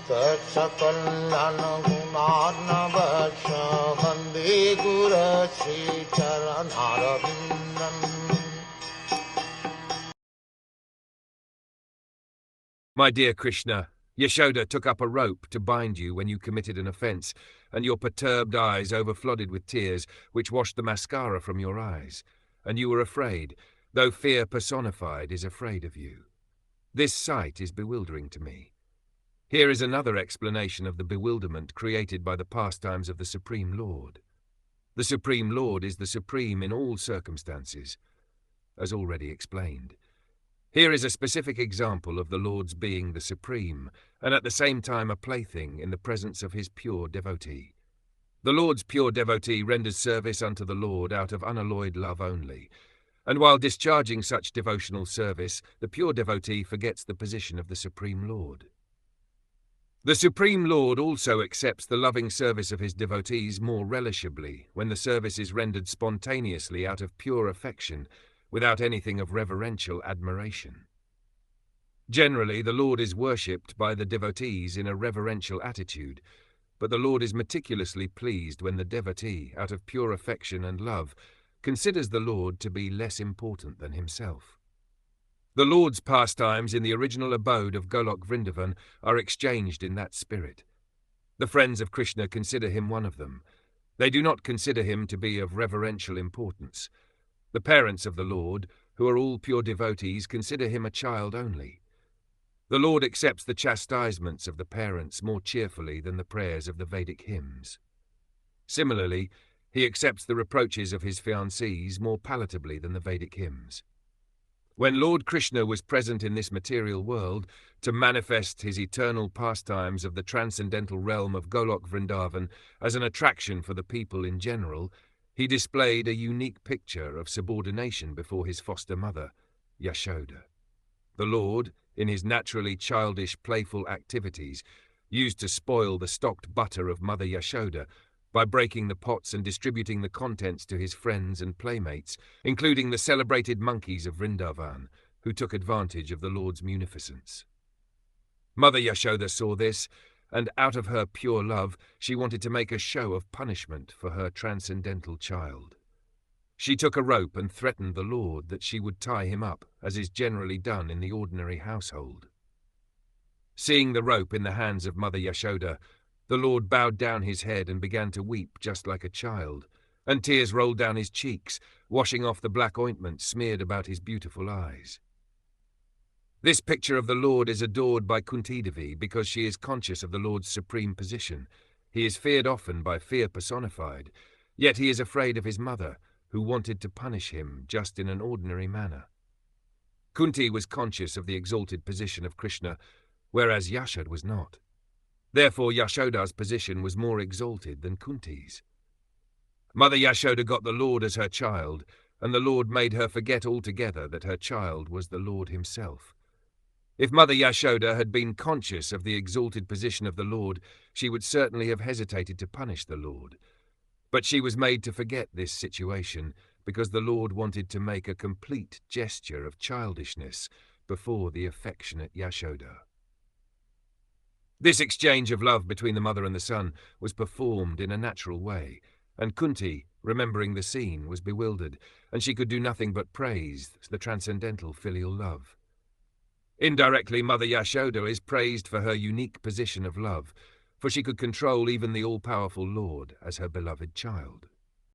Sakal Gunaarnavasya Vande Guru Sri Charanaravindan. My dear Krishna, Yashoda took up a rope to bind you when you committed an offence, and your perturbed eyes overflooded with tears, which washed the mascara from your eyes, and you were afraid, though fear personified is afraid of you. This sight is bewildering to me. Here is another explanation of the bewilderment created by the pastimes of the Supreme Lord. The Supreme Lord is the supreme in all circumstances, as already explained. Here is a specific example of the Lord's being the supreme, and at the same time a plaything in the presence of his pure devotee. The Lord's pure devotee renders service unto the Lord out of unalloyed love only, and while discharging such devotional service, the pure devotee forgets the position of the Supreme Lord. The Supreme Lord also accepts the loving service of his devotees more relishably when the service is rendered spontaneously out of pure affection, without anything of reverential admiration. Generally, the Lord is worshipped by the devotees in a reverential attitude, but the Lord is meticulously pleased when the devotee, out of pure affection and love, considers the Lord to be less important than himself. The Lord's pastimes in the original abode of Golok Vrindavan are exchanged in that spirit. The friends of Krishna consider him one of them. They do not consider him to be of reverential importance. The parents of the Lord, who are all pure devotees, consider him a child only. The Lord accepts the chastisements of the parents more cheerfully than the prayers of the Vedic hymns. Similarly, he accepts the reproaches of his fiancées more palatably than the Vedic hymns. When Lord Krishna was present in this material world to manifest his eternal pastimes of the transcendental realm of Golok Vrindavan as an attraction for the people in general, he displayed a unique picture of subordination before his foster mother, Yashoda. The Lord, in his naturally childish, playful activities, used to spoil the stocked butter of Mother Yashoda by breaking the pots and distributing the contents to his friends and playmates, including the celebrated monkeys of Vrindavan, who took advantage of the Lord's munificence. Mother Yashoda saw this, and out of her pure love, she wanted to make a show of punishment for her transcendental child. She took a rope and threatened the Lord that she would tie him up, as is generally done in the ordinary household. Seeing the rope in the hands of Mother Yashoda, the Lord bowed down his head and began to weep just like a child, and tears rolled down his cheeks, washing off the black ointment smeared about his beautiful eyes. This picture of the Lord is adored by Kunti Devi because she is conscious of the Lord's supreme position. He is feared often by fear personified, yet he is afraid of his mother, who wanted to punish him just in an ordinary manner. Kunti was conscious of the exalted position of Krishna, whereas Yashoda was not. Therefore, Yashoda's position was more exalted than Kunti's. Mother Yashoda got the Lord as her child, and the Lord made her forget altogether that her child was the Lord himself. If Mother Yashoda had been conscious of the exalted position of the Lord, she would certainly have hesitated to punish the Lord. But she was made to forget this situation because the Lord wanted to make a complete gesture of childishness before the affectionate Yashoda. This exchange of love between the mother and the son was performed in a natural way, and Kunti, remembering the scene, was bewildered, and she could do nothing but praise the transcendental filial love. Indirectly, Mother Yashoda is praised for her unique position of love, for she could control even the all-powerful Lord as her beloved child.